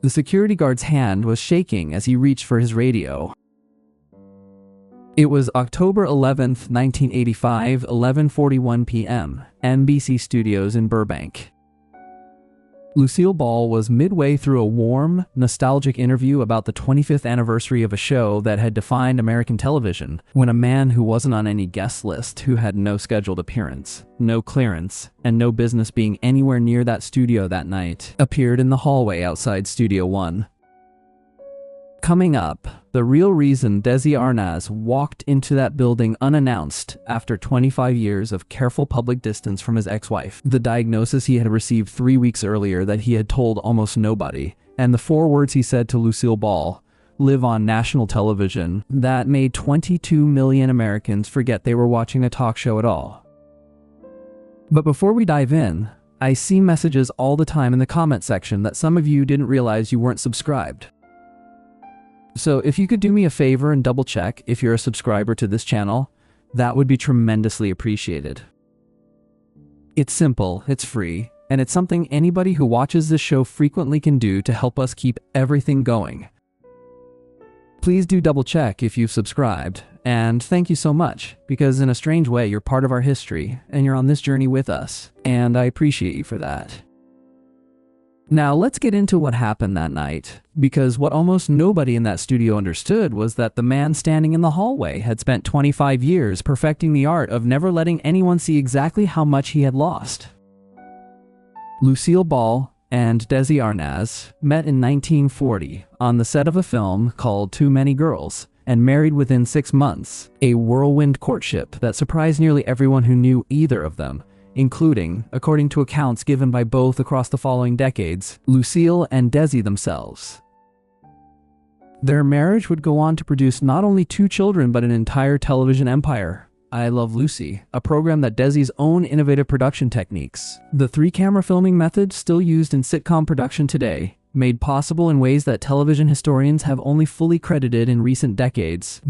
The security guard's hand was shaking as he reached for his radio. It was October 11th, 1985, 11:41 p.m., NBC Studios in Burbank. Lucille Ball was midway through a warm, nostalgic interview about the 25th anniversary of a show that had defined American television when a man who wasn't on any guest list, who had no scheduled appearance, no clearance, and no business being anywhere near that studio that night, appeared in the hallway outside Studio One. Coming up, the real reason Desi Arnaz walked into that building unannounced after 25 years of careful public distance from his ex-wife, the diagnosis he had received 3 weeks earlier that he had told almost nobody, and the 4 words he said to Lucille Ball, live on national television, that made 22 million Americans forget they were watching a talk show at all. But before we dive in, I see messages all the time in the comment section that some of you didn't realize you weren't subscribed. So if you could do me a favor and double check if you're a subscriber to this channel, that would be tremendously appreciated. It's simple, it's free, and it's something anybody who watches this show frequently can do to help us keep everything going. Please do double check if you've subscribed, and thank you so much, because in a strange way you're part of our history, and you're on this journey with us, and I appreciate you for that. Now let's get into what happened that night, because what almost nobody in that studio understood was that the man standing in the hallway had spent 25 years perfecting the art of never letting anyone see exactly how much he had lost. Lucille Ball and Desi Arnaz met in 1940 on the set of a film called Too Many Girls, and married within 6 months, a whirlwind courtship that surprised nearly everyone who knew either of them, including, according to accounts given by both across the following decades, Lucille and Desi themselves. Their marriage would go on to produce not only 2 children but an entire television empire, I Love Lucy, a program that Desi's own innovative production techniques, the 3-camera filming method still used in sitcom production today, made possible in ways that television historians have only fully credited in recent decades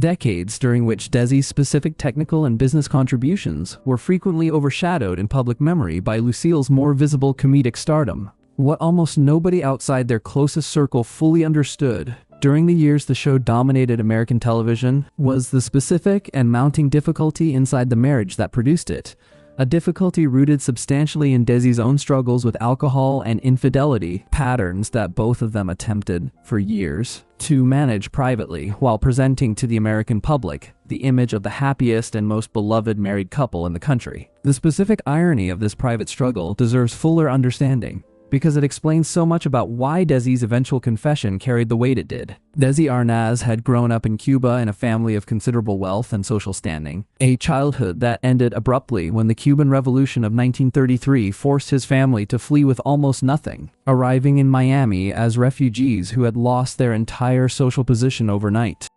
during which Desi's specific technical and business contributions were frequently overshadowed in public memory by Lucille's more visible comedic stardom. What almost nobody outside their closest circle fully understood during the years the show dominated American television was the specific and mounting difficulty inside the marriage that produced it. A difficulty rooted substantially in Desi's own struggles with alcohol and infidelity, patterns that both of them attempted, for years, to manage privately while presenting to the American public the image of the happiest and most beloved married couple in the country. The specific irony of this private struggle deserves fuller understanding, because it explains so much about why Desi's eventual confession carried the weight it did. Desi Arnaz had grown up in Cuba in a family of considerable wealth and social standing, a childhood that ended abruptly when the Cuban Revolution of 1933 forced his family to flee with almost nothing, arriving in Miami as refugees who had lost their entire social position overnight.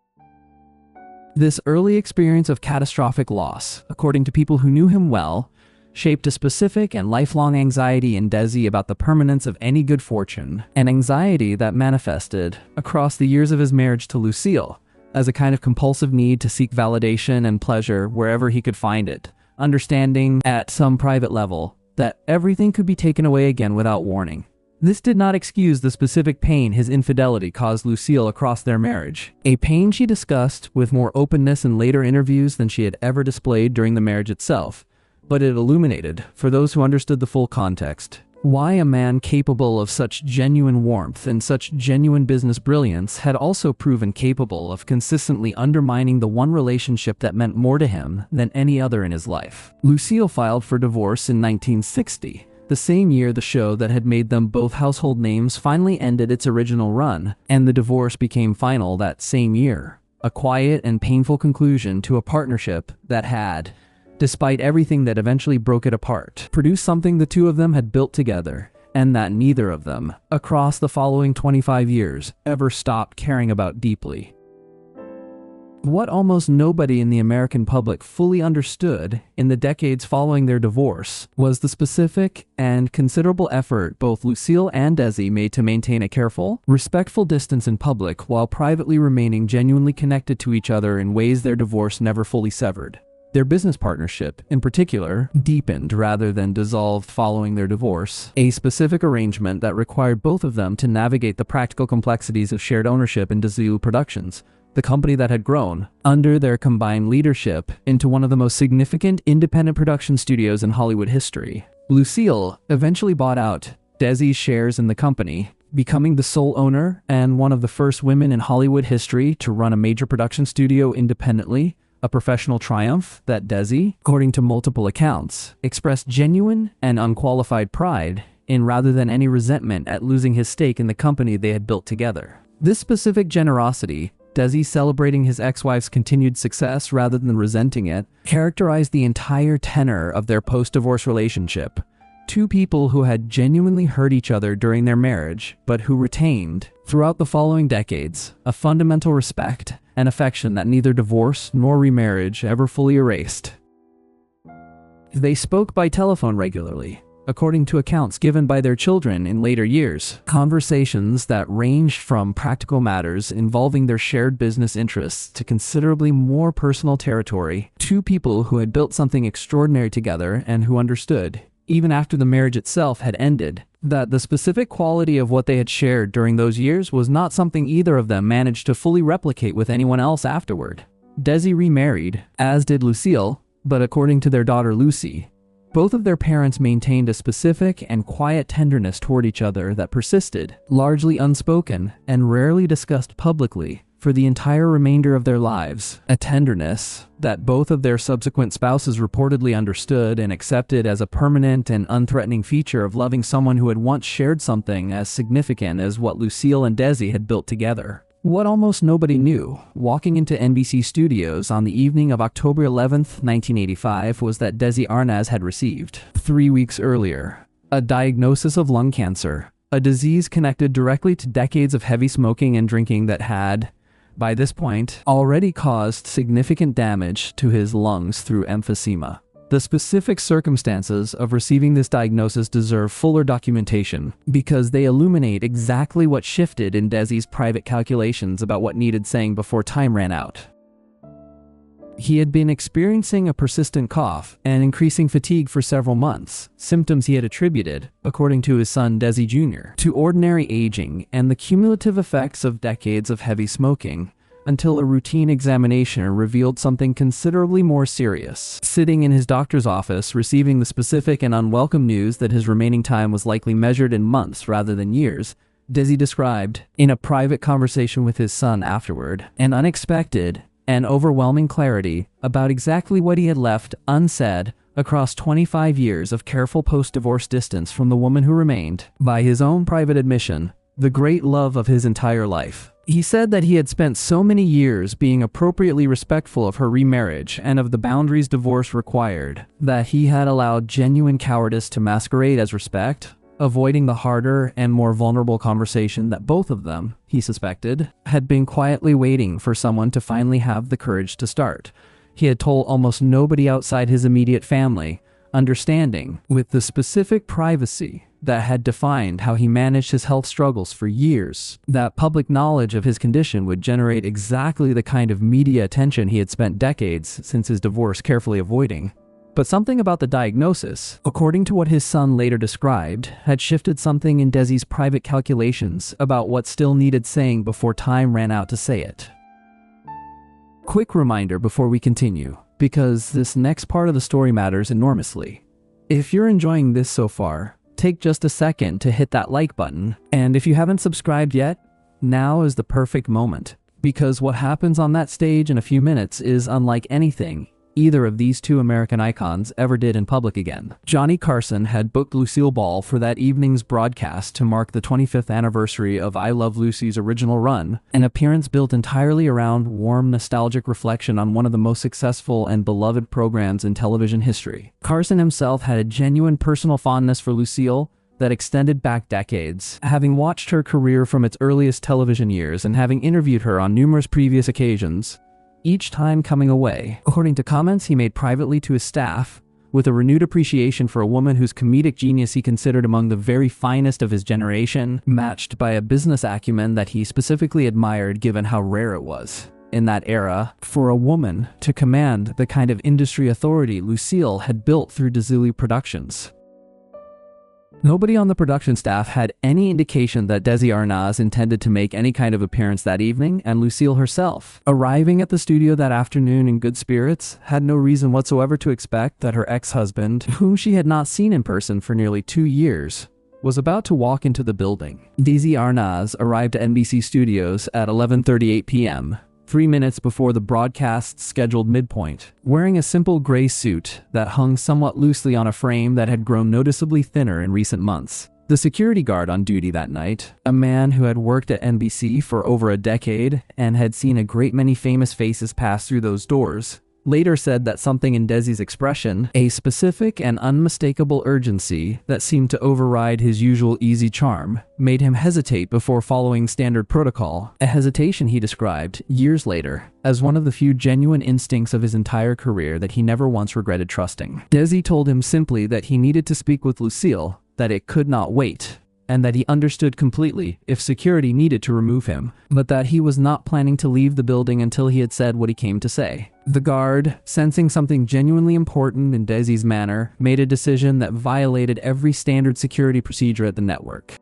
This early experience of catastrophic loss, according to people who knew him well, shaped a specific and lifelong anxiety in Desi about the permanence of any good fortune, an anxiety that manifested across the years of his marriage to Lucille as a kind of compulsive need to seek validation and pleasure wherever he could find it, understanding at some private level that everything could be taken away again without warning. This did not excuse the specific pain his infidelity caused Lucille across their marriage, a pain she discussed with more openness in later interviews than she had ever displayed during the marriage itself. But it illuminated, for those who understood the full context, why a man capable of such genuine warmth and such genuine business brilliance had also proven capable of consistently undermining the one relationship that meant more to him than any other in his life. Lucille filed for divorce in 1960, the same year the show that had made them both household names finally ended its original run, and the divorce became final that same year, a quiet and painful conclusion to a partnership that had, despite everything that eventually broke it apart, produced something the two of them had built together, and that neither of them, across the following 25 years, ever stopped caring about deeply. What almost nobody in the American public fully understood in the decades following their divorce was the specific and considerable effort both Lucille and Desi made to maintain a careful, respectful distance in public while privately remaining genuinely connected to each other in ways their divorce never fully severed. Their business partnership, in particular, deepened rather than dissolved following their divorce, a specific arrangement that required both of them to navigate the practical complexities of shared ownership in Desi Productions, the company that had grown, under their combined leadership, into one of the most significant independent production studios in Hollywood history. Lucille eventually bought out Desi's shares in the company, becoming the sole owner and one of the first women in Hollywood history to run a major production studio independently, a professional triumph that Desi, according to multiple accounts, expressed genuine and unqualified pride in rather than any resentment at losing his stake in the company they had built together. This specific generosity, Desi celebrating his ex-wife's continued success rather than resenting it, characterized the entire tenor of their post-divorce relationship. Two people who had genuinely hurt each other during their marriage, but who retained, throughout the following decades, a fundamental respect and affection that neither divorce nor remarriage ever fully erased. They spoke by telephone regularly, according to accounts given by their children in later years, conversations that ranged from practical matters involving their shared business interests to considerably more personal territory. Two people who had built something extraordinary together and who understood, even after the marriage itself had ended, that the specific quality of what they had shared during those years was not something either of them managed to fully replicate with anyone else afterward. Desi remarried, as did Lucille, but according to their daughter Lucy, both of their parents maintained a specific and quiet tenderness toward each other that persisted, largely unspoken and rarely discussed publicly, for the entire remainder of their lives, a tenderness that both of their subsequent spouses reportedly understood and accepted as a permanent and unthreatening feature of loving someone who had once shared something as significant as what Lucille and Desi had built together. What almost nobody knew, walking into NBC studios on the evening of October 11th, 1985, was that Desi Arnaz had received, 3 weeks earlier, a diagnosis of lung cancer, a disease connected directly to decades of heavy smoking and drinking that had, by this point, already caused significant damage to his lungs through emphysema. The specific circumstances of receiving this diagnosis deserve fuller documentation because they illuminate exactly what shifted in Desi's private calculations about what needed saying before time ran out. He had been experiencing a persistent cough and increasing fatigue for several months, symptoms he had attributed, according to his son Desi Jr., to ordinary aging and the cumulative effects of decades of heavy smoking, until a routine examination revealed something considerably more serious. Sitting in his doctor's office, receiving the specific and unwelcome news that his remaining time was likely measured in months rather than years, Desi described, in a private conversation with his son afterward, an unexpected and overwhelming clarity about exactly what he had left unsaid across 25 years of careful post-divorce distance from the woman who remained, by his own private admission, the great love of his entire life. He said that he had spent so many years being appropriately respectful of her remarriage and of the boundaries divorce required, that he had allowed genuine cowardice to masquerade as respect, avoiding the harder and more vulnerable conversation that both of them, he suspected, had been quietly waiting for someone to finally have the courage to start. He had told almost nobody outside his immediate family, understanding, with the specific privacy that had defined how he managed his health struggles for years, that public knowledge of his condition would generate exactly the kind of media attention he had spent decades since his divorce carefully avoiding. But something about the diagnosis, according to what his son later described, had shifted something in Desi's private calculations about what still needed saying before time ran out to say it. Quick reminder before we continue, because this next part of the story matters enormously. If you're enjoying this so far, take just a second to hit that like button, and if you haven't subscribed yet, now is the perfect moment, because what happens on that stage in a few minutes is unlike anything either of these two American icons ever did in public again. Johnny Carson had booked Lucille Ball for that evening's broadcast to mark the 25th anniversary of I Love Lucy's original run, an appearance built entirely around warm, nostalgic reflection on one of the most successful and beloved programs in television history. Carson himself had a genuine personal fondness for Lucille that extended back decades, having watched her career from its earliest television years and having interviewed her on numerous previous occasions, each time coming away, according to comments he made privately to his staff, with a renewed appreciation for a woman whose comedic genius he considered among the very finest of his generation, matched by a business acumen that he specifically admired given how rare it was. in that era for a woman to command the kind of industry authority Lucille had built through Desi Productions. Nobody on the production staff had any indication that Desi Arnaz intended to make any kind of appearance that evening, and Lucille herself, arriving at the studio that afternoon in good spirits, had no reason whatsoever to expect that her ex-husband, whom she had not seen in person for nearly 2 years, was about to walk into the building. Desi Arnaz arrived at NBC Studios at 11:38 p.m., 3 minutes before the broadcast's scheduled midpoint, wearing a simple gray suit that hung somewhat loosely on a frame that had grown noticeably thinner in recent months. The security guard on duty that night, a man who had worked at NBC for over a decade and had seen a great many famous faces pass through those doors, later said that something in Desi's expression, a specific and unmistakable urgency that seemed to override his usual easy charm, made him hesitate before following standard protocol, a hesitation he described, years later, as one of the few genuine instincts of his entire career that he never once regretted trusting. Desi told him simply that he needed to speak with Lucille, that it could not wait, and that he understood completely if security needed to remove him, but that he was not planning to leave the building until he had said what he came to say. The guard, sensing something genuinely important in Desi's manner, made a decision that violated every standard security procedure at the network.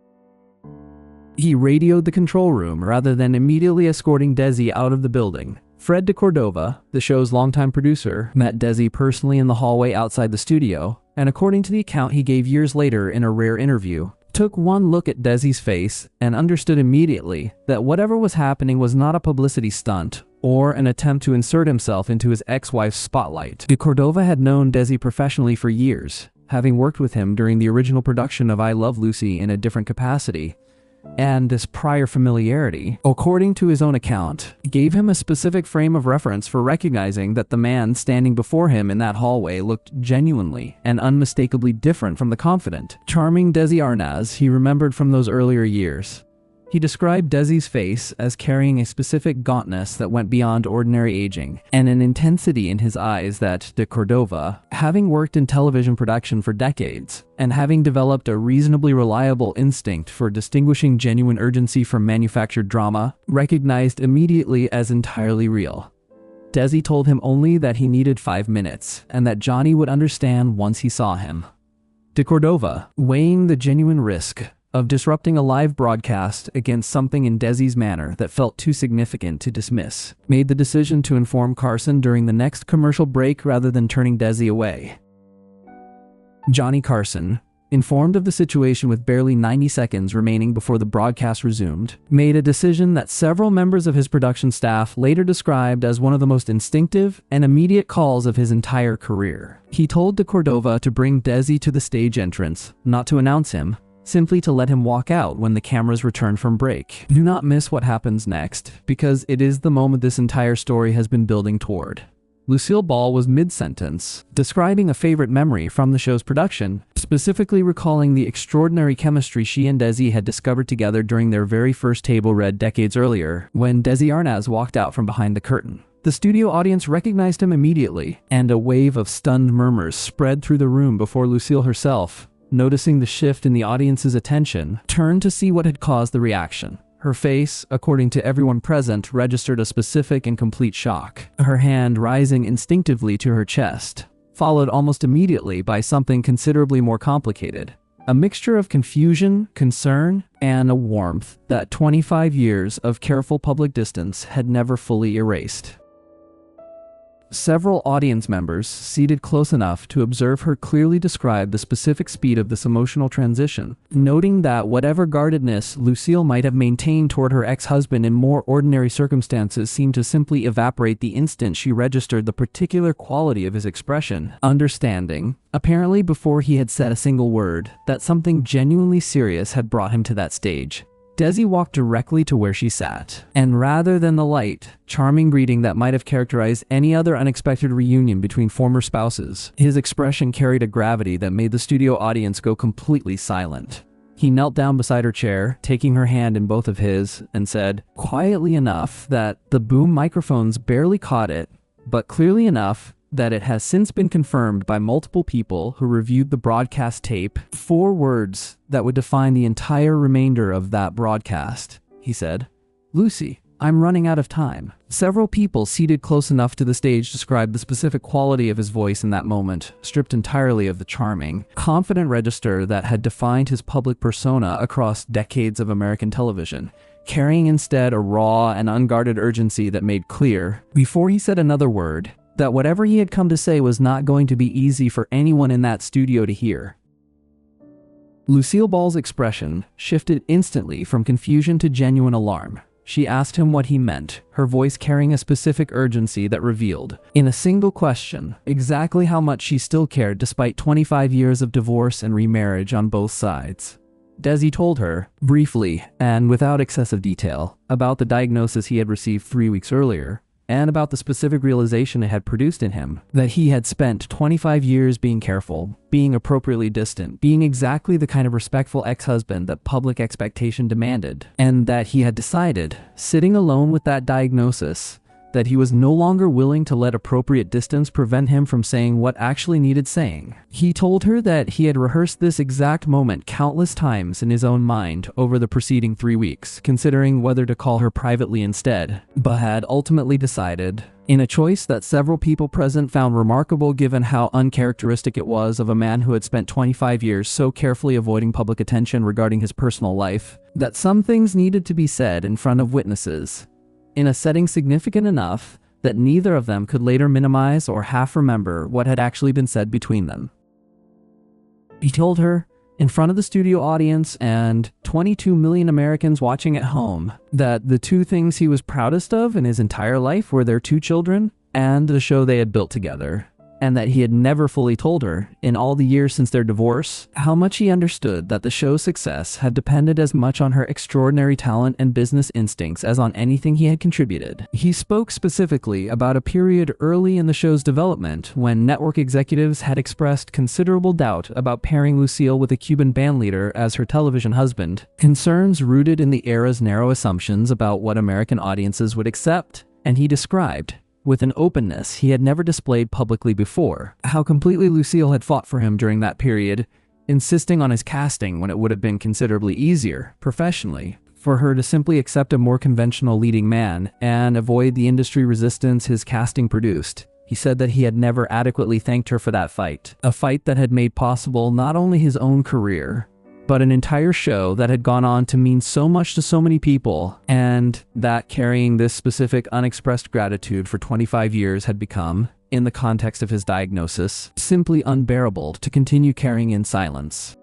He radioed the control room rather than immediately escorting Desi out of the building. Fred de Cordova, the show's longtime producer, met Desi personally in the hallway outside the studio, and according to the account he gave years later in a rare interview, took one look at Desi's face and understood immediately that whatever was happening was not a publicity stunt or an attempt to insert himself into his ex-wife's spotlight. De Cordova had known Desi professionally for years, having worked with him during the original production of I Love Lucy in a different capacity, and this prior familiarity, according to his own account, gave him a specific frame of reference for recognizing that the man standing before him in that hallway looked genuinely and unmistakably different from the confident, charming Desi Arnaz he remembered from those earlier years. He described Desi's face as carrying a specific gauntness that went beyond ordinary aging, and an intensity in his eyes that de Cordova, having worked in television production for decades, and having developed a reasonably reliable instinct for distinguishing genuine urgency from manufactured drama, recognized immediately as entirely real. Desi told him only that he needed 5 minutes, and that Johnny would understand once he saw him. De Cordova, weighing the genuine risk of disrupting a live broadcast against something in Desi's manner that felt too significant to dismiss, made the decision to inform Carson during the next commercial break rather than turning Desi away. Johnny Carson, informed of the situation with barely 90 seconds remaining before the broadcast resumed, made a decision that several members of his production staff later described as one of the most instinctive and immediate calls of his entire career. He told de Cordova to bring Desi to the stage entrance, not to announce him, simply to let him walk out when the cameras return from break. Do not miss what happens next, because it is the moment this entire story has been building toward. Lucille Ball was mid-sentence, describing a favorite memory from the show's production, specifically recalling the extraordinary chemistry she and Desi had discovered together during their very first table read decades earlier, when Desi Arnaz walked out from behind the curtain. The studio audience recognized him immediately, and a wave of stunned murmurs spread through the room before Lucille herself, noticing the shift in the audience's attention, turned to see what had caused the reaction. Her face, according to everyone present, registered a specific and complete shock, her hand rising instinctively to her chest, followed almost immediately by something considerably more complicated. A mixture of confusion, concern, and a warmth that 25 years of careful public distance had never fully erased. Several audience members, seated close enough to observe her, clearly described the specific speed of this emotional transition, noting that whatever guardedness Lucille might have maintained toward her ex-husband in more ordinary circumstances seemed to simply evaporate the instant she registered the particular quality of his expression, understanding, apparently before he had said a single word, that something genuinely serious had brought him to that stage. Desi walked directly to where she sat, and rather than the light, charming greeting that might have characterized any other unexpected reunion between former spouses, his expression carried a gravity that made the studio audience go completely silent. He knelt down beside her chair, taking her hand in both of his, and said, quietly enough that the boom microphones barely caught it, but clearly enough that it has since been confirmed by multiple people who reviewed the broadcast tape, 4 words that would define the entire remainder of that broadcast. He said, "Lucy." "I'm running out of time." Several people seated close enough to the stage described the specific quality of his voice in that moment, stripped entirely of the charming, confident register that had defined his public persona across decades of American television, carrying instead a raw and unguarded urgency that made clear, before he said another word, that whatever he had come to say was not going to be easy for anyone in that studio to hear. Lucille Ball's expression shifted instantly from confusion to genuine alarm. She asked him what he meant, her voice carrying a specific urgency that revealed, in a single question, exactly how much she still cared despite 25 years of divorce and remarriage on both sides. Desi told her, briefly and without excessive detail, about the diagnosis he had received 3 weeks earlier, and about the specific realization it had produced in him, that he had spent 25 years being careful, being appropriately distant, being exactly the kind of respectful ex-husband that public expectation demanded, and that he had decided, sitting alone with that diagnosis, that he was no longer willing to let appropriate distance prevent him from saying what actually needed saying. He told her that he had rehearsed this exact moment countless times in his own mind over the preceding 3 weeks, considering whether to call her privately instead, but had ultimately decided, in a choice that several people present found remarkable given how uncharacteristic it was of a man who had spent 25 years so carefully avoiding public attention regarding his personal life, that some things needed to be said in front of witnesses, in a setting significant enough that neither of them could later minimize or half remember what had actually been said between them. He told her, in front of the studio audience and 22 million Americans watching at home, that the 2 things he was proudest of in his entire life were their 2 children and the show they had built together, and that he had never fully told her, in all the years since their divorce, how much he understood that the show's success had depended as much on her extraordinary talent and business instincts as on anything he had contributed. He spoke specifically about a period early in the show's development when network executives had expressed considerable doubt about pairing Lucille with a Cuban bandleader as her television husband, concerns rooted in the era's narrow assumptions about what American audiences would accept, and he described, with an openness he had never displayed publicly before, how completely Lucille had fought for him during that period, insisting on his casting when it would have been considerably easier, professionally, for her to simply accept a more conventional leading man and avoid the industry resistance his casting produced. He said that he had never adequately thanked her for that fight, a fight that had made possible not only his own career, but an entire show that had gone on to mean so much to so many people, and that carrying this specific unexpressed gratitude for 25 years had become, in the context of his diagnosis, simply unbearable to continue carrying in silence.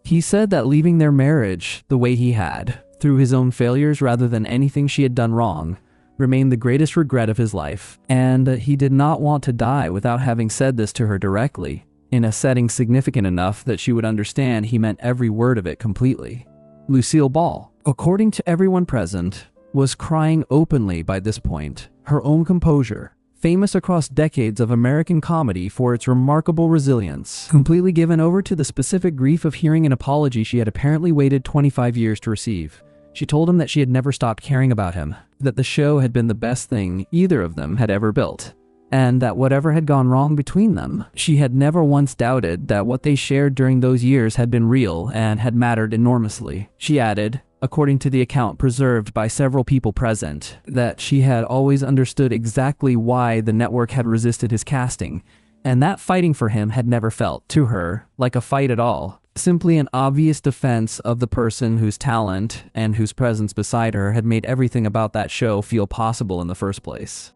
He said that leaving their marriage the way he had, through his own failures rather than anything she had done wrong, remained the greatest regret of his life, and that he did not want to die without having said this to her directly, in a setting significant enough that she would understand he meant every word of it completely. Lucille Ball, according to everyone present, was crying openly by this point, her own composure, famous across decades of American comedy for its remarkable resilience, completely given over to the specific grief of hearing an apology she had apparently waited 25 years to receive. She told him that she had never stopped caring about him, that the show had been the best thing either of them had ever built, and that whatever had gone wrong between them, she had never once doubted that what they shared during those years had been real and had mattered enormously. She added, according to the account preserved by several people present, that she had always understood exactly why the network had resisted his casting, and that fighting for him had never felt, to her, like a fight at all, simply an obvious defense of the person whose talent and whose presence beside her had made everything about that show feel possible in the first place.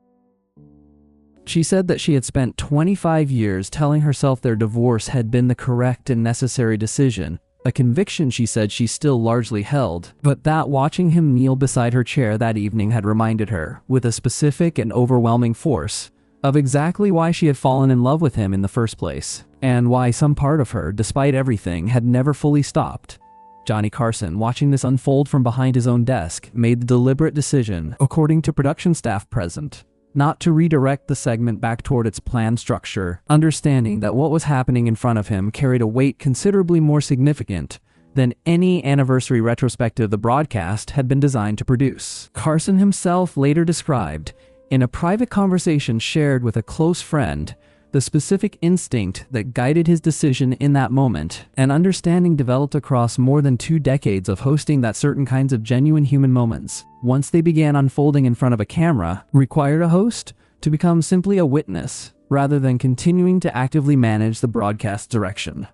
She said that she had spent 25 years telling herself their divorce had been the correct and necessary decision, a conviction she said she still largely held, but that watching him kneel beside her chair that evening had reminded her, with a specific and overwhelming force, of exactly why she had fallen in love with him in the first place, and why some part of her, despite everything, had never fully stopped. Johnny Carson, watching this unfold from behind his own desk, made the deliberate decision, according to production staff present, not to redirect the segment back toward its planned structure, understanding that what was happening in front of him carried a weight considerably more significant than any anniversary retrospective the broadcast had been designed to produce. Carson himself later described, in a private conversation shared with a close friend, the specific instinct that guided his decision in that moment, an understanding developed across more than 2 decades of hosting that certain kinds of genuine human moments, once they began unfolding in front of a camera, required a host to become simply a witness, rather than continuing to actively manage the broadcast direction.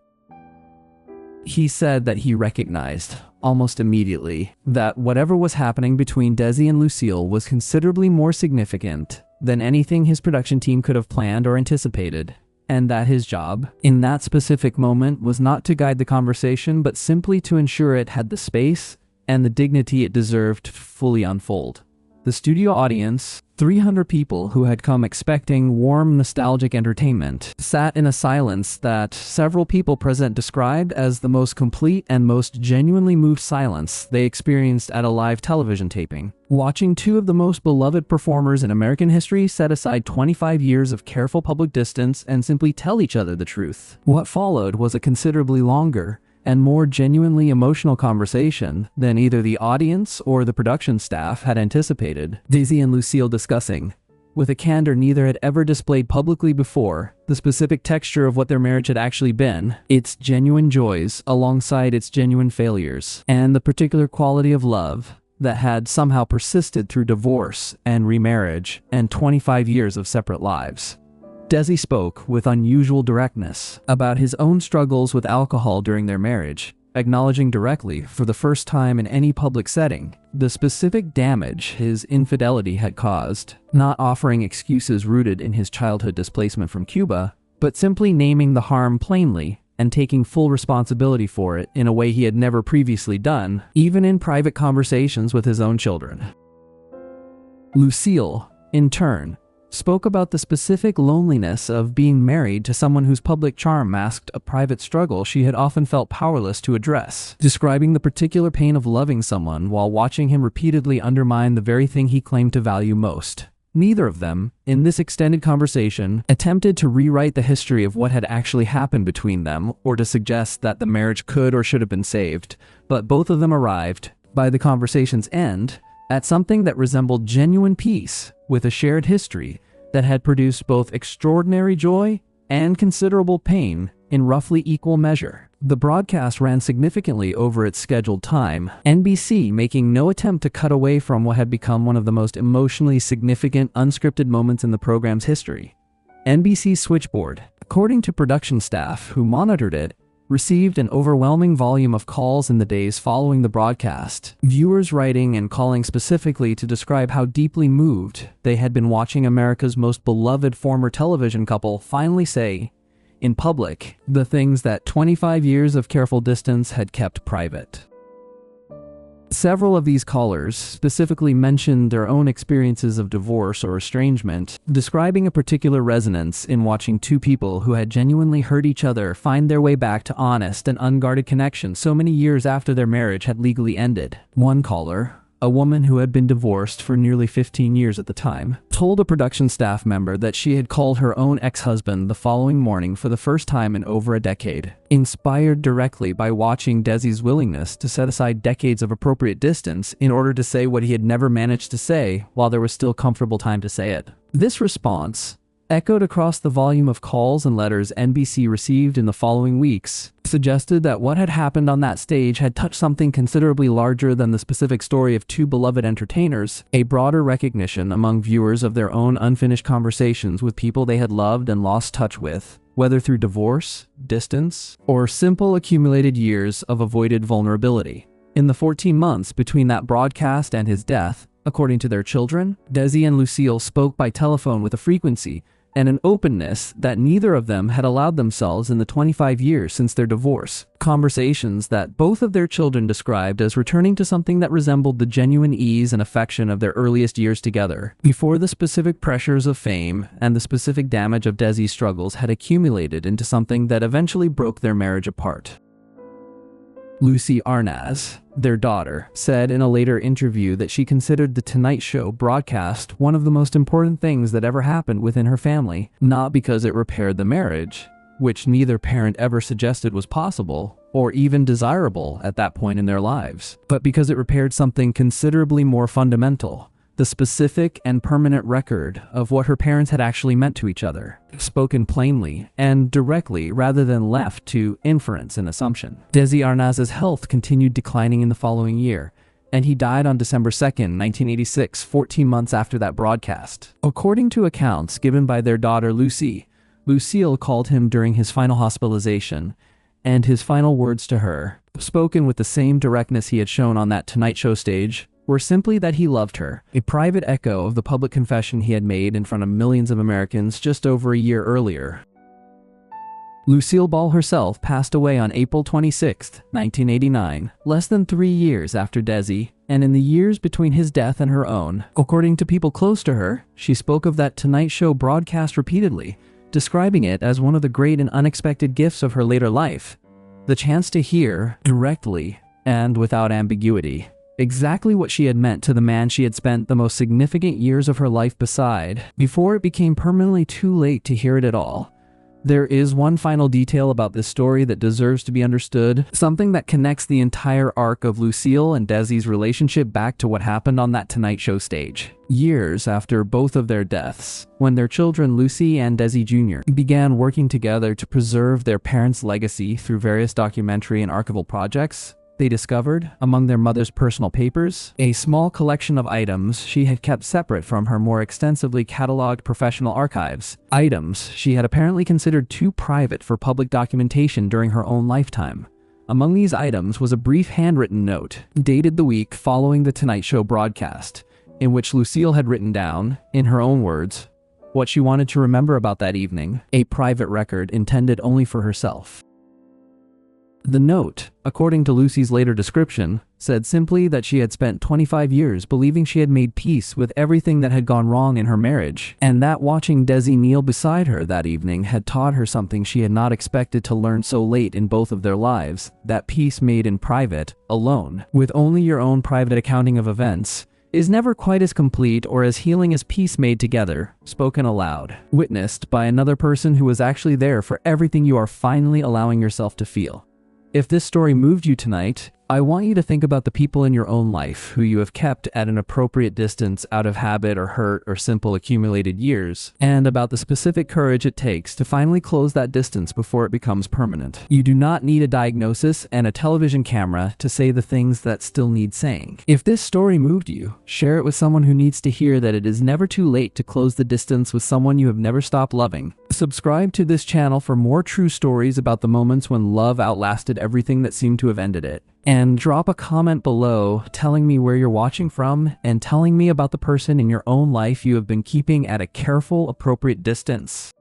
He said that he recognized, almost immediately, that whatever was happening between Desi and Lucille was considerably more significant than anything his production team could have planned or anticipated, and that his job, in that specific moment, was not to guide the conversation, but simply to ensure it had the space and the dignity it deserved to fully unfold. The studio audience, 300 people who had come expecting warm, nostalgic entertainment, sat in a silence that several people present described as the most complete and most genuinely moved silence they experienced at a live television taping. Watching 2 of the most beloved performers in American history set aside 25 years of careful public distance and simply tell each other the truth. What followed was a considerably longer and more genuinely emotional conversation than either the audience or the production staff had anticipated. Desi and Lucille discussing, with a candor neither had ever displayed publicly before, the specific texture of what their marriage had actually been, its genuine joys alongside its genuine failures, and the particular quality of love that had somehow persisted through divorce and remarriage and 25 years of separate lives. Desi spoke with unusual directness about his own struggles with alcohol during their marriage, acknowledging directly, for the first time in any public setting, the specific damage his infidelity had caused, not offering excuses rooted in his childhood displacement from Cuba, but simply naming the harm plainly and taking full responsibility for it in a way he had never previously done, even in private conversations with his own children. Lucille, in turn, spoke about the specific loneliness of being married to someone whose public charm masked a private struggle she had often felt powerless to address, describing the particular pain of loving someone while watching him repeatedly undermine the very thing he claimed to value most. Neither of them, in this extended conversation, attempted to rewrite the history of what had actually happened between them or to suggest that the marriage could or should have been saved, but both of them arrived, by the conversation's end, at something that resembled genuine peace with a shared history that had produced both extraordinary joy and considerable pain in roughly equal measure. The broadcast ran significantly over its scheduled time, NBC making no attempt to cut away from what had become one of the most emotionally significant unscripted moments in the program's history. NBC's switchboard, according to production staff who monitored it, received an overwhelming volume of calls in the days following the broadcast, viewers writing and calling specifically to describe how deeply moved they had been watching America's most beloved former television couple finally say, in public, the things that 25 years of careful distance had kept private. Several of these callers specifically mentioned their own experiences of divorce or estrangement, describing a particular resonance in watching 2 people who had genuinely hurt each other find their way back to honest and unguarded connection so many years after their marriage had legally ended. One caller, a woman who had been divorced for nearly 15 years at the time, told a production staff member that she had called her own ex-husband the following morning for the first time in over a decade, inspired directly by watching Desi's willingness to set aside decades of appropriate distance in order to say what he had never managed to say while there was still comfortable time to say it. This response, echoed across the volume of calls and letters NBC received in the following weeks, suggested that what had happened on that stage had touched something considerably larger than the specific story of 2 beloved entertainers, a broader recognition among viewers of their own unfinished conversations with people they had loved and lost touch with, whether through divorce, distance, or simple accumulated years of avoided vulnerability. In the 14 months between that broadcast and his death, according to their children, Desi and Lucille spoke by telephone with a frequency and an openness that neither of them had allowed themselves in the 25 years since their divorce. Conversations that both of their children described as returning to something that resembled the genuine ease and affection of their earliest years together, before the specific pressures of fame and the specific damage of Desi's struggles had accumulated into something that eventually broke their marriage apart. Lucille Arnaz, their daughter, said in a later interview that she considered The Tonight Show broadcast one of the most important things that ever happened within her family, not because it repaired the marriage, which neither parent ever suggested was possible or even desirable at that point in their lives, but because it repaired something considerably more fundamental, the specific and permanent record of what her parents had actually meant to each other, spoken plainly and directly rather than left to inference and assumption. Desi Arnaz's health continued declining in the following year, and he died on December 2nd, 1986, 14 months after that broadcast. According to accounts given by their daughter Lucy, Lucille called him during his final hospitalization, and his final words to her, spoken with the same directness he had shown on that Tonight Show stage, were simply that he loved her, a private echo of the public confession he had made in front of millions of Americans just over a year earlier. Lucille Ball herself passed away on April 26, 1989, less than 3 years after Desi, and in the years between his death and her own. According to people close to her, she spoke of that Tonight Show broadcast repeatedly, describing it as one of the great and unexpected gifts of her later life. The chance to hear, directly and without ambiguity, exactly what she had meant to the man she had spent the most significant years of her life beside, before it became permanently too late to hear it at all. There is one final detail about this story that deserves to be understood, something that connects the entire arc of Lucille and Desi's relationship back to what happened on that Tonight Show stage. Years after both of their deaths, when their children Lucy and Desi Jr. began working together to preserve their parents' legacy through various documentary and archival projects, they discovered, among their mother's personal papers, a small collection of items she had kept separate from her more extensively cataloged professional archives. Items she had apparently considered too private for public documentation during her own lifetime. Among these items was a brief handwritten note, dated the week following the Tonight Show broadcast, in which Lucille had written down, in her own words, what she wanted to remember about that evening, a private record intended only for herself. The note, according to Lucy's later description, said simply that she had spent 25 years believing she had made peace with everything that had gone wrong in her marriage, and that watching Desi kneel beside her that evening had taught her something she had not expected to learn so late in both of their lives, that peace made in private, alone, with only your own private accounting of events, is never quite as complete or as healing as peace made together, spoken aloud, witnessed by another person who was actually there for everything you are finally allowing yourself to feel. If this story moved you tonight, I want you to think about the people in your own life who you have kept at an appropriate distance out of habit or hurt or simple accumulated years, and about the specific courage it takes to finally close that distance before it becomes permanent. You do not need a diagnosis and a television camera to say the things that still need saying. If this story moved you, share it with someone who needs to hear that it is never too late to close the distance with someone you have never stopped loving. Subscribe to this channel for more true stories about the moments when love outlasted everything that seemed to have ended it. And drop a comment below telling me where you're watching from and telling me about the person in your own life you have been keeping at a careful, appropriate distance.